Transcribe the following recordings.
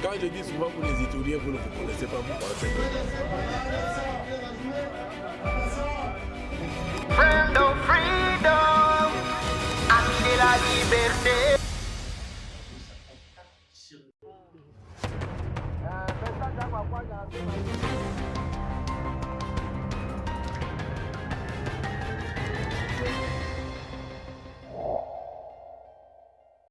Quand je dis souvent pour les étudiants, vous ne vous connaissez pas, vous pensez que... Freedom, ami de la liberté.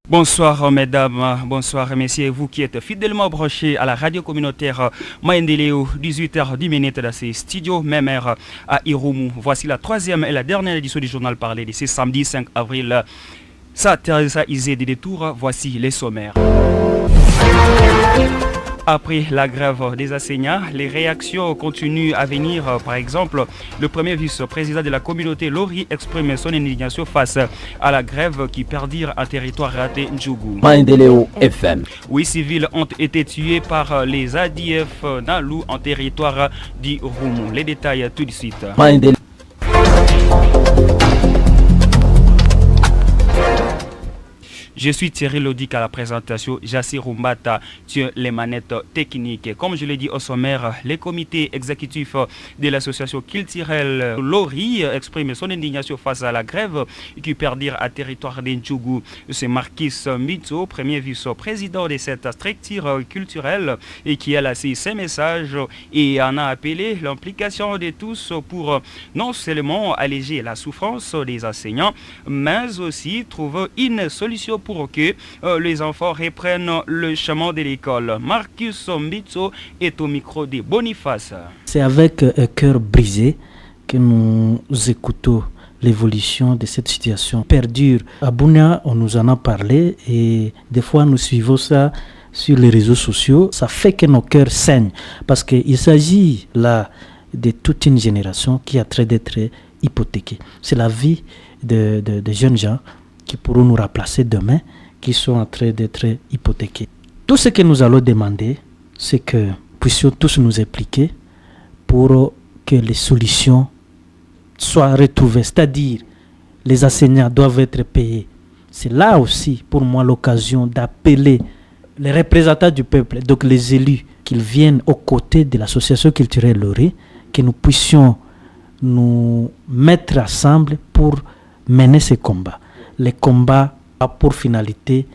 Bonsoir mesdames, bonsoir messieurs, vous qui êtes fidèlement branchés à la radio communautaire Maendeleo, 18h10 dans ces studios, même heure à Irumu. Voici la troisième et la dernière édition du journal parlé de ce samedi 5 avril. Ça, Teresa Isé des détours, voici les sommaires. Après la grève des enseignants, les réactions continuent à venir. Par exemple, le premier vice-président de la communauté Lori exprime son indignation face à la grève qui perdure un territoire raté Ndjougou. Maendeleo FM. 8 civils ont été tués par les ADF Nalou en territoire d'Irumu. Les détails tout de suite. Je suis Thierry Lodic à la présentation. Jassi Rumbata tient les manettes techniques. Comme je l'ai dit au sommaire, les comités exécutifs de l'association culturelle Lori expriment son indignation face à la grève qui perdure à territoire d'Ndjougou. C'est Marquis Mito, premier vice-président de cette structure culturelle, et qui a laissé ses messages et en a appelé l'implication de tous pour non seulement alléger la souffrance des enseignants, mais aussi trouver une solution pour que les enfants reprennent le chemin de l'école. Marcus Mbitso est au micro de Boniface. C'est avec un cœur brisé que nous écoutons l'évolution de cette situation perdure. À Bunia, on nous en a parlé et des fois nous suivons ça sur les réseaux sociaux. Ça fait que nos cœurs saignent parce qu'il s'agit là de toute une génération qui est en train d'être hypothéquée. C'est la vie de jeunes gens qui pourront nous remplacer demain, qui sont en train d'être hypothéqués. Tout ce que nous allons demander, c'est que puissions tous nous impliquer pour que les solutions soient retrouvées. C'est-à-dire, les enseignants doivent être payés. C'est là aussi, pour moi, l'occasion d'appeler les représentants du peuple, donc les élus, qu'ils viennent aux côtés de l'association culturelle Lori, que nous puissions nous mettre ensemble pour mener ces combats. Les combats ont pour finalité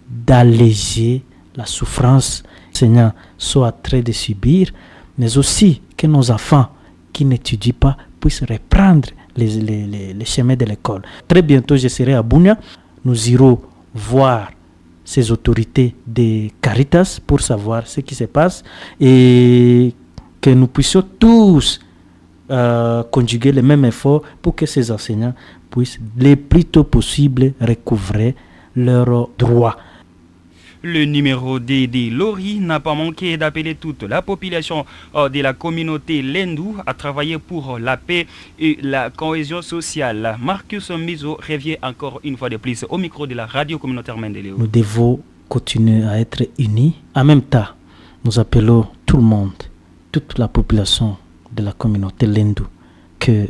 d'alléger la souffrance que les enseignants sont en train de subir, mais aussi que nos enfants qui n'étudient pas puissent reprendre les chemins de l'école. Très bientôt, je serai à Bunia. Nous irons voir ces autorités de Caritas pour savoir ce qui se passe et que nous puissions tous conjuguer les mêmes efforts pour que ces enseignants puissent le plus tôt possible recouvrer leurs droits. Le numéro D de Lori n'a pas manqué d'appeler toute la population de la communauté Lendou à travailler pour la paix et la cohésion sociale. Marcus Mizo revient encore une fois de plus au micro de la radio communautaire Mendeleo. Nous devons continuer à être unis. En même temps, nous appelons tout le monde, toute la population de la communauté Lendou, que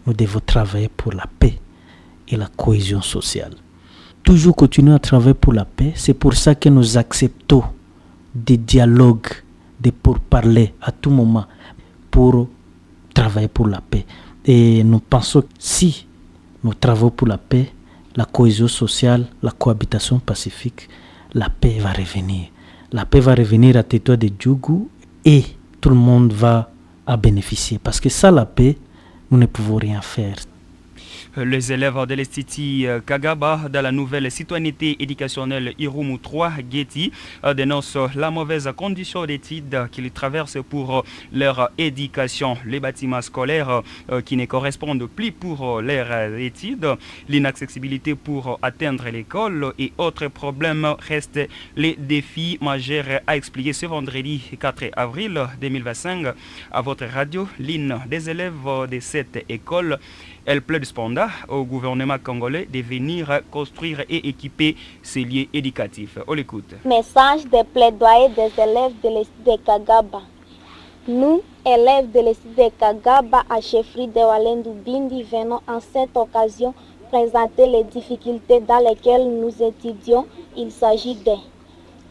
nous devons travailler pour la paix et la cohésion sociale. Toujours continuer à travailler pour la paix, c'est pour ça que nous acceptons des dialogues, des pourparlers à tout moment pour travailler pour la paix. Et nous pensons que si nous travaillons pour la paix, la cohésion sociale, la cohabitation pacifique, la paix va revenir. La paix va revenir à territoire de Ndjougou et tout le monde va en bénéficier. Parce que sans la paix, nous ne pouvons rien faire. Les élèves de l'Institut Kagaba dans la nouvelle citoyenneté éducationnelle Irumu 3 Getty dénoncent la mauvaise condition d'études qu'ils traversent pour leur éducation. Les bâtiments scolaires qui ne correspondent plus pour leurs études, l'inaccessibilité pour atteindre l'école et autres problèmes restent les défis majeurs, a expliqué ce vendredi 4 avril 2025 à votre radio l'une des élèves de cette école. Elle plaide cependant au gouvernement congolais de venir construire et équiper ces lieux éducatifs. On l'écoute. Message de plaidoyer des élèves de l'Institut de Kagaba. Nous, élèves de l'Institut de Kagaba à chefferie de Walendu Bindi, venons en cette occasion présenter les difficultés dans lesquelles nous étudions. Il s'agit de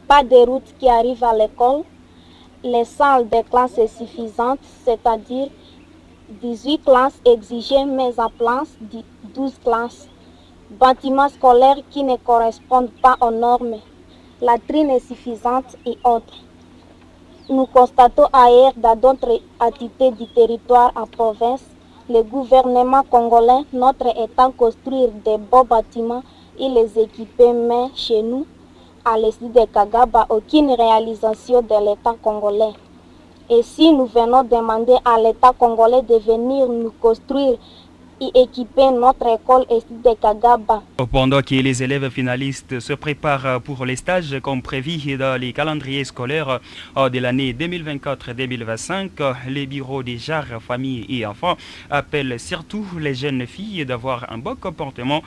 pas de route qui arrive à l'école. Les salles de classe est suffisante, c'est-à-dire 18 classes exigées, mais en place 12 classes. Bâtiments scolaires qui ne correspondent pas aux normes. La trine est suffisante et autres. Nous constatons ailleurs dans d'autres entités du territoire en province, le gouvernement congolais, notre État, construire des beaux bâtiments et les équiper, mais chez nous, à l'est de Kagaba, aucune réalisation de l'État congolais. Et si nous venons demander à l'État congolais de venir nous construire et équiper notre école de Kagaba. Pendant que les élèves finalistes se préparent pour les stages comme prévu dans les calendriers scolaires de l'année 2024-2025, les bureaux des JAR, familles et enfants appellent surtout les jeunes filles d'avoir un bon comportement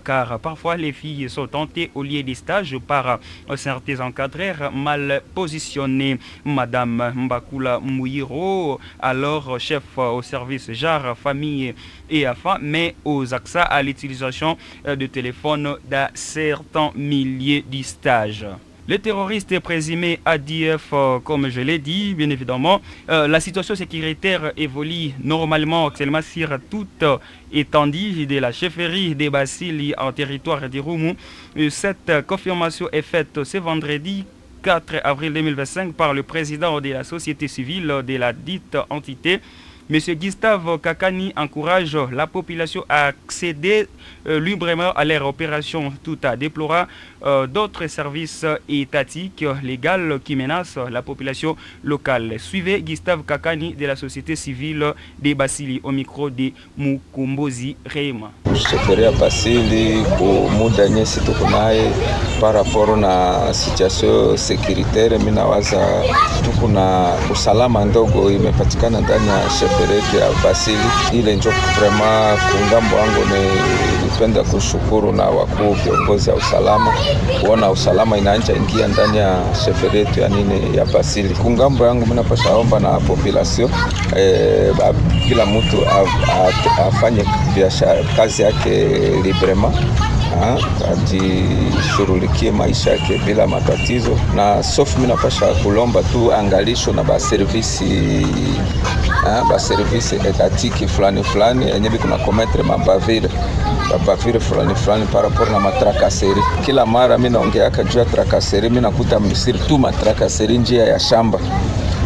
car parfois les filles sont tentées au lieu des stages par certains encadreurs mal positionnés. Madame Mbakula Mouyiro, alors chef au service JAR, famille et mais aux accès à l'utilisation de téléphones dans certains milliers de stages. Les terroristes présumés ADF, comme je l'ai dit, bien évidemment, la situation sécuritaire évolue normalement actuellement sur toute étendue de la chefferie des Basili en territoire de Roumu. Cette confirmation est faite ce vendredi 4 avril 2025 par le président de la société civile de la dite entité. M. Gustave Kakani encourage la population à accéder librement à leur opération tout à déplorer d'autres services étatiques légaux qui menacent la population locale. Suivez Gustave Kakani de la société civile des Basili au micro de Mukombozi Reima. Sheferia Basili kwa muda nyesi tuko naye par rapport na situation securitaire, mimi nawaza tuko na usalama ndogo imepatikana ndani ya sheferia ya Basili. Ile ndio vraiment kungambo wangu nipenda kushukuru na wakuu viongozi ya usalama kuona usalama inaanza ingia ndani ya sheferia ya nini ya Basili. Kungambo yangu mimi napasha omba na population kila mtu afanye biashara kazi yake librement, ajishughulikie maisha yake bila matatizo, na sofu mimi napasha kulomba tu angalisho na ba service etatiki fulani yenye kuna commettre mabavire fulani par rapport na matrakaseri. Kila mara mimi naongea juu ya trakaseri, mimi nakuta msiri tu matrakaseri njia ya shamba.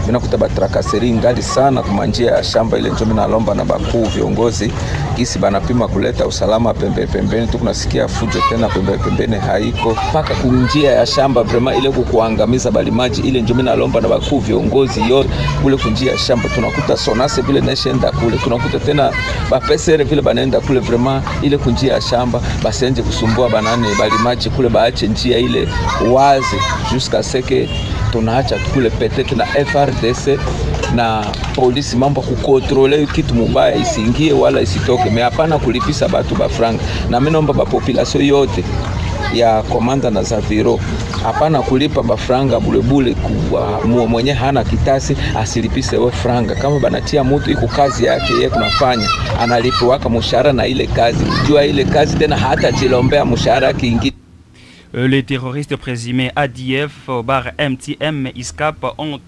Mimi nakuta batrakaseri ngali sana kwa njia ya shamba. Ile ndio mimi nalomba na bakuu viongozi kisi banapima kuleta usalama pembeni tu kunasikia fujo tena pembeni haiko paka kunjia ya shamba vraiment ile kuangamiza balimaji. Ile ndio mimi nalomba na bakuu viongozi yote kule kunjia ya shamba. Tunakuta sonase vile naenda kule, tunakuta tena bapesere vile banaenda kule vraiment ile kunjia ya shamba basenje kusumbua banane balimaji kule, baache njia ile wazi jusqu'à ce que tunaacha kule petete na FRDC na polisi mambo kukontrole kitu mubaya isingie wala isitoke, me hapana kulipisa batu ba franga. Na mimi naomba ba population yote ya komanda na Zaviro hapana kulipa ba franga bulebule mwenye hana kitasi asilipise we franga. Kama banatia mtu iko kazi yake yeye kunafanya analipwa mshahara na ile kazi, jua ile kazi tena hata jilombea mshahara kingi. Les terroristes présumés ADF, bar MTM, ISCAP ont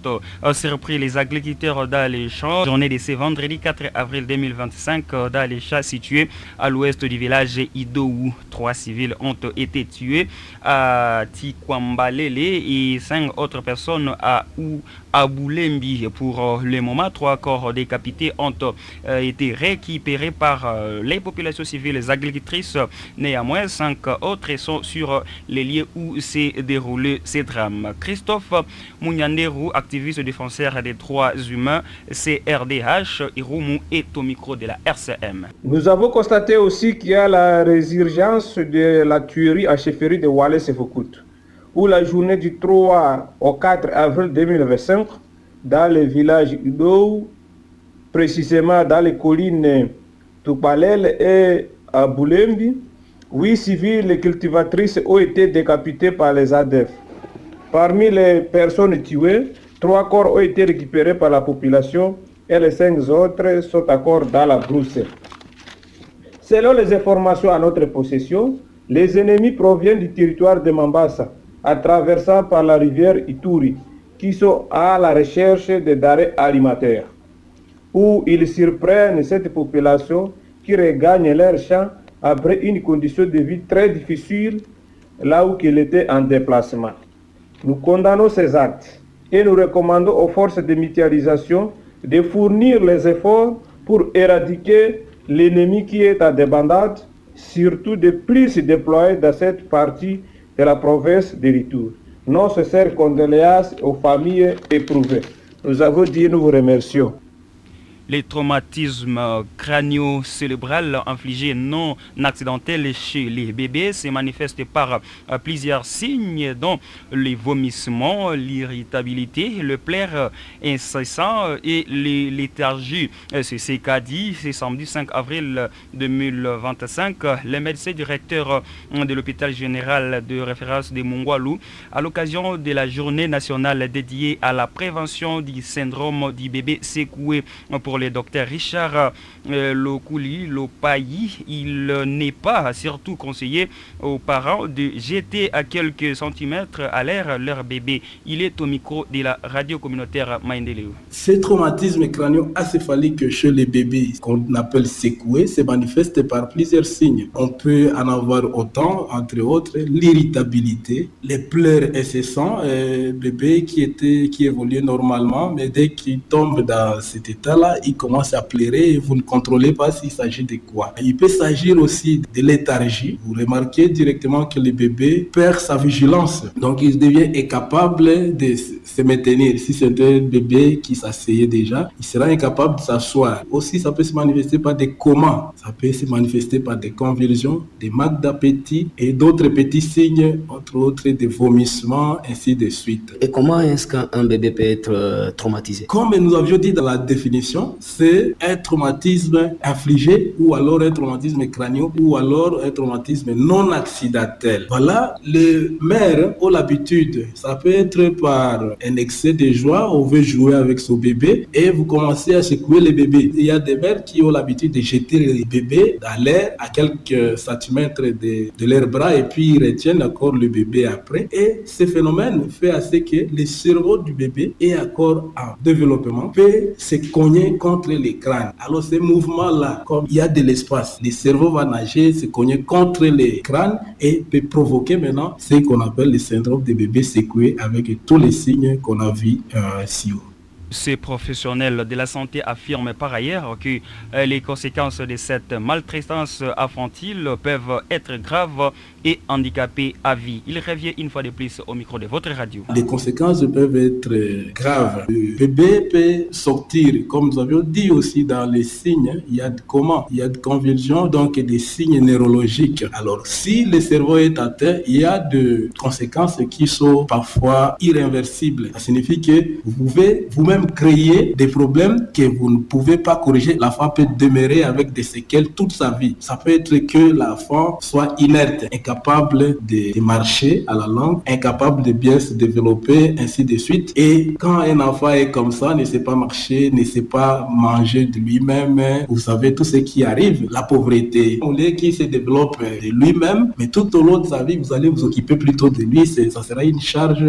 surpris les agriculteurs dans les champs. Journée de ce vendredi 4 avril 2025 dans les champs situés à l'ouest du village Idou. 3 civils ont été tués à Tikwambalele et 5 autres personnes à Boulembi. Pour le moment, 3 corps décapités ont été récupérés par les populations civiles agricultrices. Néanmoins, 5 autres sont sur les lieux où s'est déroulé ces drames. Christophe Mounyanderou, activiste défenseur des droits humains, CRDH, Irumu, est au micro de la RCM. Nous avons constaté aussi qu'il y a la résurgence de la tuerie à chefferie de Walais-Sefokout, où la journée du 3 au 4 avril 2025, dans le village Idou, précisément dans les collines Tupalel et à Boulembi, 8 civils et cultivatrices ont été décapités par les ADF. Parmi les personnes tuées, 3 corps ont été récupérés par la population et les 5 autres sont encore dans la brousse. Selon les informations à notre possession, les ennemis proviennent du territoire de Mambasa en traversant par la rivière Ituri, qui sont à la recherche de denrées alimentaires, où ils surprennent cette population qui regagne leurs champs après une condition de vie très difficile, là où il était en déplacement. Nous condamnons ces actes et nous recommandons aux forces de mutualisation de fournir les efforts pour éradiquer l'ennemi qui est en débandade, surtout de plus se déployer dans cette partie de la province de l'Ituri. Nos sincères condoléances aux familles éprouvées. Nous avons dit, nous vous remercions. Les traumatismes crânio-cérébraux infligés non accidentels chez les bébés se manifestent par plusieurs signes, dont les vomissements, l'irritabilité, le pleur incessant et les léthargies. C'est ce qu'a dit ce samedi 5 avril 2025 le médecin directeur de l'hôpital général de référence de Mongwalu à l'occasion de la journée nationale dédiée à la prévention du syndrome du bébé secoué pour le docteur Richard Lokouli Lopayi. Il n'est pas surtout conseillé aux parents de jeter à quelques centimètres à l'air leur bébé. Il est au micro de la radio communautaire Maendeleo. Ces traumatismes crânio-acéphaliques chez les bébés, qu'on appelle secoués, se manifestent par plusieurs signes. On peut en avoir autant, entre autres, l'irritabilité, les pleurs incessants, bébé qui évolue normalement, mais dès qu'il tombe dans cet état-là, il commence à pleurer et vous ne contrôlez pas s'il s'agit de quoi. Il peut s'agir aussi de léthargie. Vous remarquez directement que le bébé perd sa vigilance. Donc il devient incapable de se maintenir. Si c'est un bébé qui s'asseyait déjà, il sera incapable de s'asseoir. Aussi, ça peut se manifester par des comas. Ça peut se manifester par des convulsions, des manques d'appétit et d'autres petits signes, entre autres des vomissements, ainsi de suite. Et comment est-ce qu'un bébé peut être traumatisé? Comme nous avions dit dans la définition, c'est un traumatisme infligé ou alors un traumatisme crânien ou alors un traumatisme non accidentel. Voilà, les mères ont l'habitude, ça peut être par un excès de joie, on veut jouer avec son bébé et vous commencez à secouer le bébé. Il y a des mères qui ont l'habitude de jeter le bébé dans l'air à quelques centimètres de leurs bras et puis ils retiennent encore le bébé après. Et ce phénomène fait assez que le cerveau du bébé est encore en développement, peut se cogner contre les crânes. Alors ces mouvements-là, comme il y a de l'espace, le cerveau va nager, se cogner contre les crânes et peut provoquer maintenant ce qu'on appelle le syndrome des bébés secoués avec tous les signes qu'on a vus ci-haut. Ces professionnels de la santé affirment par ailleurs que les conséquences de cette maltraitance infantile peuvent être graves et handicapées à vie. Il revient une fois de plus au micro de votre radio. Les conséquences peuvent être graves. Le bébé peut sortir, comme nous avions dit aussi dans les signes, il y a de coma, il y a de convulsions, donc des signes neurologiques. Alors si le cerveau est atteint, il y a des conséquences qui sont parfois irréversibles. Ça signifie que vous pouvez vous-même créer des problèmes que vous ne pouvez pas corriger. L'enfant peut demeurer avec des séquelles toute sa vie. Ça peut être que l'enfant soit inerte, incapable de marcher à la longue, incapable de bien se développer, ainsi de suite. Et quand un enfant est comme ça, ne sait pas marcher, ne sait pas manger de lui-même, vous savez tout ce qui arrive, la pauvreté, on est qui se développe de lui-même, mais tout au long de sa vie, vous allez vous occuper plutôt de lui, ça sera une charge,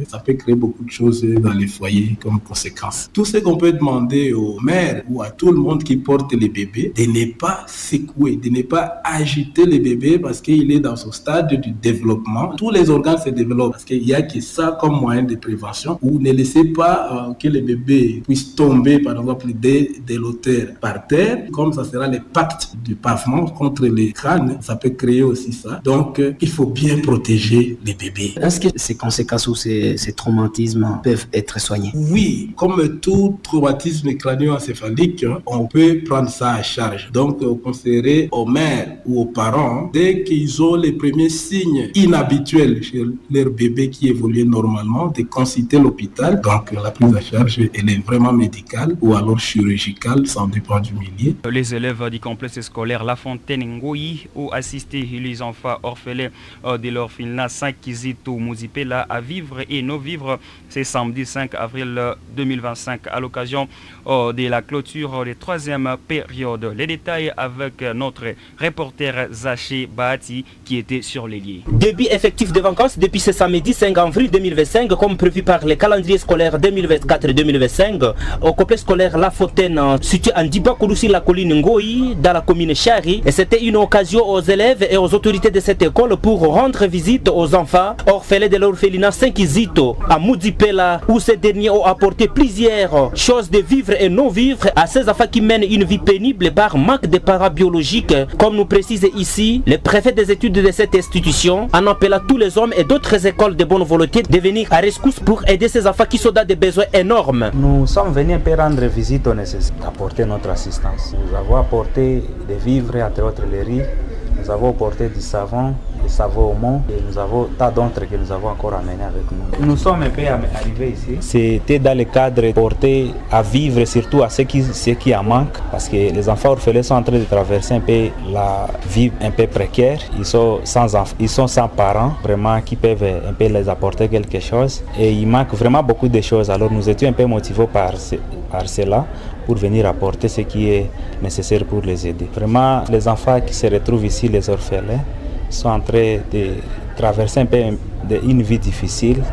ça peut créer beaucoup de choses dans les foyers comme conséquence. Tout ce qu'on peut demander aux mères ou à tout le monde qui porte les bébés, de ne pas secouer, de ne pas agiter le bébé parce qu'il est dans son stade du développement. Tous les organes se développent parce qu'il n'y a que ça comme moyen de prévention. Ou ne laissez pas que le bébé puisse tomber par exemple de l'auteur par terre, comme ça sera l'impact du pavement contre les crânes, ça peut créer aussi ça. Donc il faut bien protéger les bébés. Est-ce que ces conséquences ou ces traumatismes peuvent être soignés? Oui, comme tout traumatisme crânio-encéphalique, on peut prendre ça à charge. Donc, on conseillerait aux mères ou aux parents, dès qu'ils ont les premiers signes inhabituels chez leur bébé qui évolue normalement, de consulter l'hôpital. Donc, la prise à charge, elle est vraiment médicale ou alors chirurgicale, ça dépend du milieu. Les élèves du complexe scolaire La Fontaine Ngoyi ont assisté les enfants orphelins de l'orphelinat Saint-Kizito Muzipela à vivre et non vivre ce samedi 5 avril 2025 à l'occasion de la clôture de troisième période. Les détails avec notre reporter Zaché Bahati qui était était sur les lieux. Début effectif des vacances depuis ce samedi 5 avril 2025, comme prévu par le calendrier scolaire 2024-2025, au complexe scolaire La Fontaine, situé en Dibakoulou sur la colline Ngoï, dans la commune Chari. Et c'était une occasion aux élèves et aux autorités de cette école pour rendre visite aux enfants orphelins de l'orphelinat Saint-Kizito à Moudipela, où ces derniers ont apporté plusieurs choses de vivre et non vivre à ces enfants qui mènent une vie pénible par manque de parents biologiques, comme nous précise ici le préfet des études de cette institution, en appelant tous les hommes et d'autres écoles de bonne volonté de venir à rescousse pour aider ces enfants qui sont dans des besoins énormes. Nous sommes venus un peu rendre visite aux nécessités, apporter notre assistance. Nous avons apporté des vivres, entre autres les riz. Nous avons apporté du savon, du savon au monde et nous avons tas d'autres que nous avons encore amenés avec nous. Nous sommes un peu arrivés ici. C'était dans le cadre de porter à vivre surtout à ceux qui en manquent, parce que les enfants orphelins sont en train de traverser un peu la vie un peu précaire. Ils sont sans parents vraiment qui peuvent un peu les apporter quelque chose et il manque vraiment beaucoup de choses. Alors nous étions un peu motivés par cela pour venir apporter ce qui est nécessaire pour les aider. Vraiment, les enfants qui se retrouvent ici, les orphelins, sont en train de traverser un peu une vie difficile,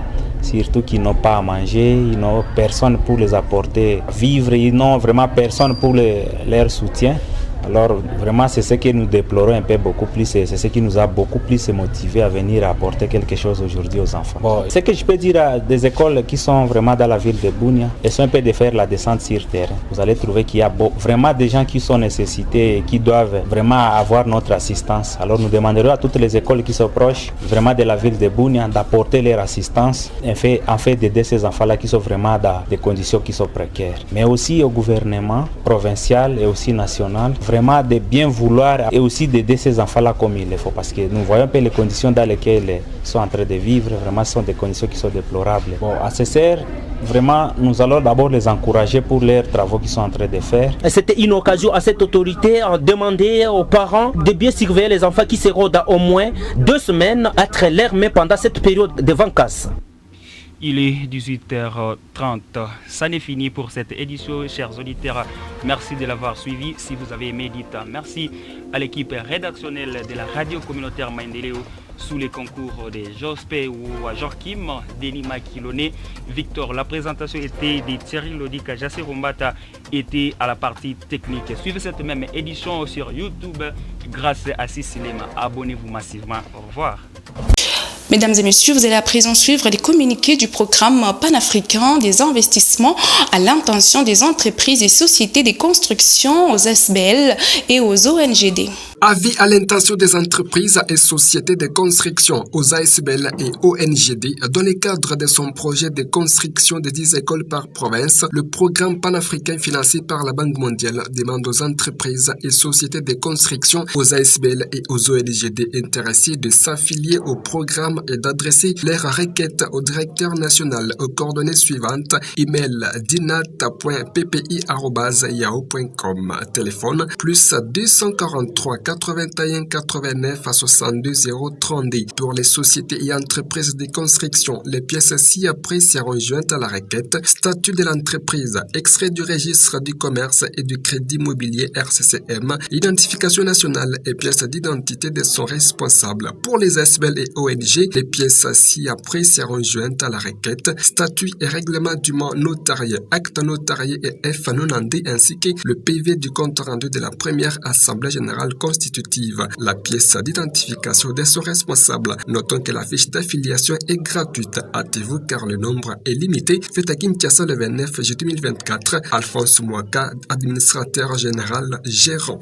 surtout qu'ils n'ont pas à manger, ils n'ont personne pour les apporter à vivre, ils n'ont vraiment personne pour leur soutien. Alors vraiment c'est ce que nous déplorons un peu beaucoup plus et c'est ce qui nous a beaucoup plus motivés à venir apporter quelque chose aujourd'hui aux enfants. Bon, ce que je peux dire à des écoles qui sont vraiment dans la ville de Bunia, elles sont un peu de faire la descente sur terre. Vous allez trouver qu'il y a vraiment des gens qui sont nécessités et qui doivent vraiment avoir notre assistance. Alors nous demanderons à toutes les écoles qui sont proches vraiment de la ville de Bunia d'apporter leur assistance en fait d'aider ces enfants-là qui sont vraiment dans des conditions qui sont précaires. Mais aussi au gouvernement provincial et aussi national, vraiment de bien vouloir et aussi d'aider ces enfants-là comme il le faut, parce que nous voyons un peu les conditions dans lesquelles ils sont en train de vivre, vraiment ce sont des conditions qui sont déplorables. Bon, à ce sert, vraiment, nous allons d'abord les encourager pour leurs travaux qu'ils sont en train de faire. C'était une occasion à cette autorité de demander aux parents de bien surveiller les enfants qui seront dans au moins 2 semaines entre leurs mains pendant cette période de vacances. Il est 18h30. Ça n'est fini pour cette édition, chers auditeurs. Merci de l'avoir suivi. Si vous avez aimé, dites merci à l'équipe rédactionnelle de la radio communautaire Maendeleo sous les concours de Jospé ou à Joachim, Denis Makilone, Victor. La présentation était de Thierry Lodika, Jassé Rombata était à la partie technique. Suivez cette même édition sur YouTube grâce à Cinéma. Abonnez-vous massivement. Au revoir. Mesdames et messieurs, vous allez à présent suivre les communiqués du programme panafricain des investissements à l'intention des entreprises et sociétés de construction aux SBL et aux ONGD. Avis à l'intention des entreprises et sociétés de construction aux ASBL et ONGD dans le cadre de son projet de construction de 10 écoles par province, le programme panafricain financé par la Banque mondiale demande aux entreprises et sociétés de construction aux ASBL et aux ONGD intéressés de s'affilier au programme et d'adresser leurs requêtes au directeur national aux coordonnées suivantes: email dinat.ppi@yahoo.com, téléphone plus 243 81 89 62 032. Pour les sociétés et entreprises de construction, les pièces ci-après seront jointes à la requête: statut de l'entreprise, extrait du registre du commerce et du crédit immobilier RCCM, identification nationale et pièce d'identité de son responsable. Pour les SBL et ONG, les pièces ci-après seront jointes à la requête: statut et règlement du notarié, acte notarié et F90 ainsi que le PV du compte rendu de la première assemblée générale constitutive, la pièce d'identification de son responsable. Notons que la fiche d'affiliation est gratuite. Hâtez-vous car le nombre est limité. Faites à Kinshasa le 29 juillet 2024. Alphonse Mouaka, administrateur général gérant.